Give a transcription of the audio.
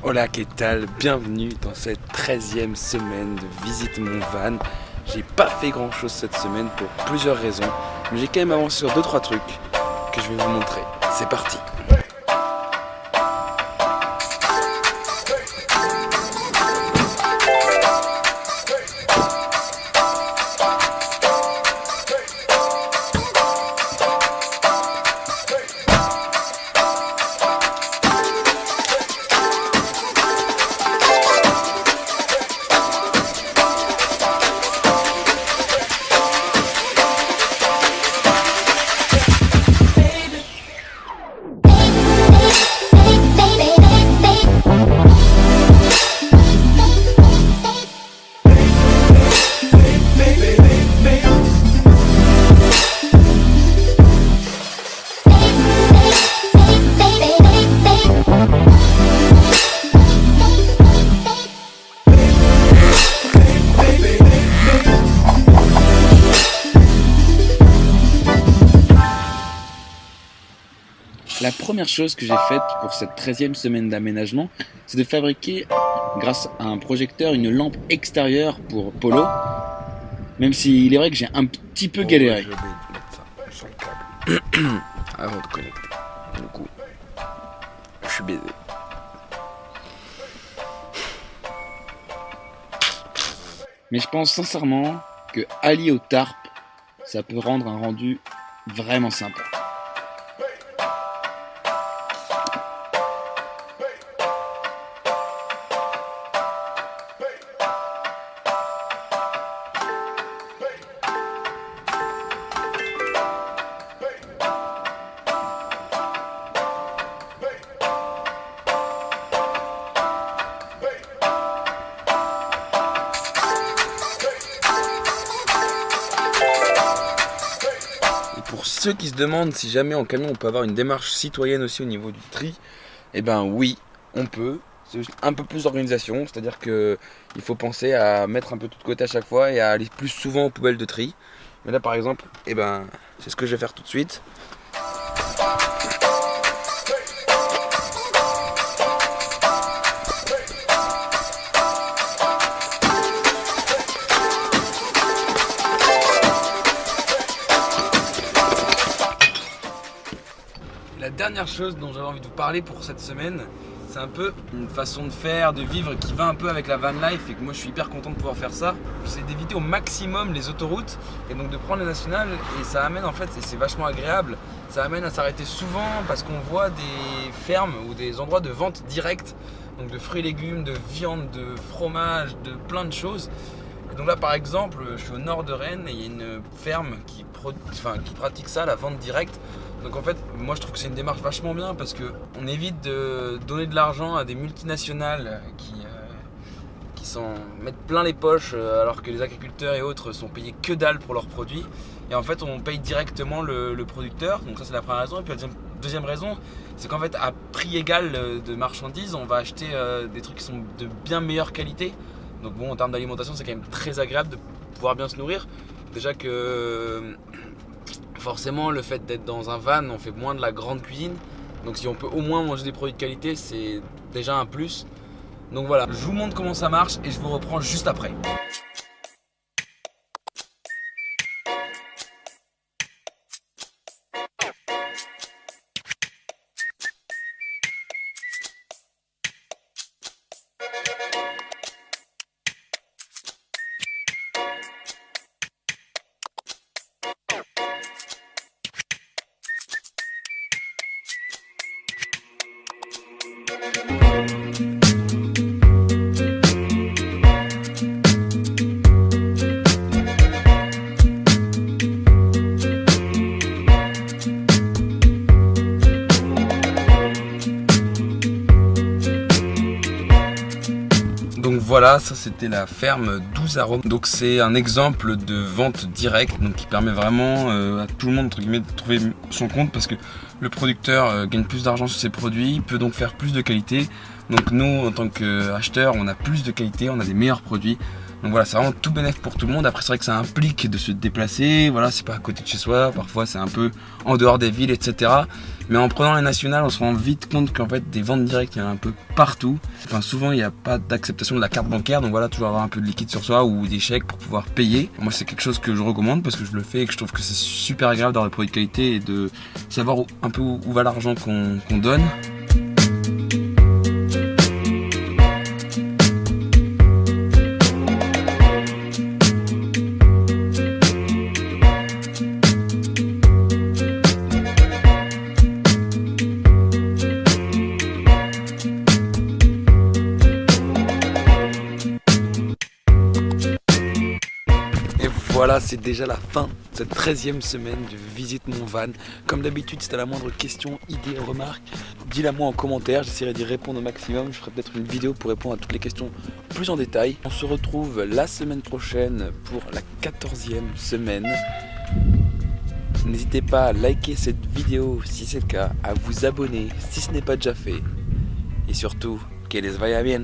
Hola, qu'est-ce que bienvenue dans cette 13e semaine de Visite mon van. J'ai pas fait grand chose cette semaine pour plusieurs raisons, mais j'ai quand même avancé sur 2-3 trucs que je vais vous montrer. C'est parti. La première chose que j'ai faite pour cette 13e semaine d'aménagement, c'est de fabriquer, grâce à un projecteur, une lampe extérieure pour Polo, même s'il est vrai que j'ai un petit peu galéré. Je vais mettre ça sur le câble avant de connecter. Du coup, je suis baisé. Mais je pense sincèrement que allié au tarp, ça peut rendre un rendu vraiment sympa. Pour ceux qui se demandent si jamais en camion on peut avoir une démarche citoyenne aussi au niveau du tri, eh ben oui, on peut. C'est juste un peu plus d'organisation, c'est-à-dire que il faut penser à mettre un peu tout de côté à chaque fois et à aller plus souvent aux poubelles de tri. Mais là par exemple, eh ben c'est ce que je vais faire tout de suite. La dernière chose dont j'avais envie de vous parler pour cette semaine, c'est un peu une façon de faire, de vivre qui va un peu avec la van life et que moi je suis hyper content de pouvoir faire ça. C'est d'éviter au maximum les autoroutes et donc de prendre les nationales, et ça amène en fait, et c'est vachement agréable, ça amène à s'arrêter souvent parce qu'on voit des fermes ou des endroits de vente directe, donc de fruits et légumes, de viande, de fromage, de plein de choses. Et donc là par exemple, je suis au nord de Rennes et il y a une ferme qui pratique ça, la vente directe. Donc en fait, moi je trouve que c'est une démarche vachement bien parce qu'on évite de donner de l'argent à des multinationales qui s'en mettent plein les poches alors que les agriculteurs et autres sont payés que dalle pour leurs produits. Et en fait, on paye directement le producteur. Donc ça c'est la première raison. Et puis la deuxième raison, c'est qu'en fait à prix égal de marchandises, on va acheter des trucs qui sont de bien meilleure qualité. Donc bon, en termes d'alimentation, c'est quand même très agréable de pouvoir bien se nourrir. Déjà que forcément, le fait d'être dans un van, on fait moins de la grande cuisine. Donc si on peut au moins manger des produits de qualité, c'est déjà un plus. Donc voilà, je vous montre comment ça marche et je vous reprends juste après. Donc voilà, ça c'était la ferme 12 arômes. Donc c'est un exemple de vente directe, donc qui permet vraiment à tout le monde entre guillemets de trouver son compte, parce que le producteur gagne plus d'argent sur ses produits, peut donc faire plus de qualité. Donc nous en tant qu'acheteurs, on a plus de qualité, on a des meilleurs produits. Donc voilà, c'est vraiment tout bénéf pour tout le monde. Après, c'est vrai que ça implique de se déplacer. Voilà, c'est pas à côté de chez soi. Parfois, c'est un peu en dehors des villes, etc. Mais en prenant les nationales, on se rend vite compte qu'en fait, des ventes directes, il y en a un peu partout. Enfin, souvent, il n'y a pas d'acceptation de la carte bancaire. Donc voilà, toujours avoir un peu de liquide sur soi ou des chèques pour pouvoir payer. Moi, c'est quelque chose que je recommande parce que je le fais et que je trouve que c'est super agréable d'avoir des produits de qualité et de savoir un peu où va l'argent qu'on donne. Voilà, c'est déjà la fin de cette 13e semaine de Visite mon van. Comme d'habitude, si tu as la moindre question, idée, remarque, dis-la moi en commentaire, j'essaierai d'y répondre au maximum. Je ferai peut-être une vidéo pour répondre à toutes les questions plus en détail. On se retrouve la semaine prochaine pour la 14e semaine. N'hésitez pas à liker cette vidéo si c'est le cas, à vous abonner si ce n'est pas déjà fait. Et surtout, que les vaya bien.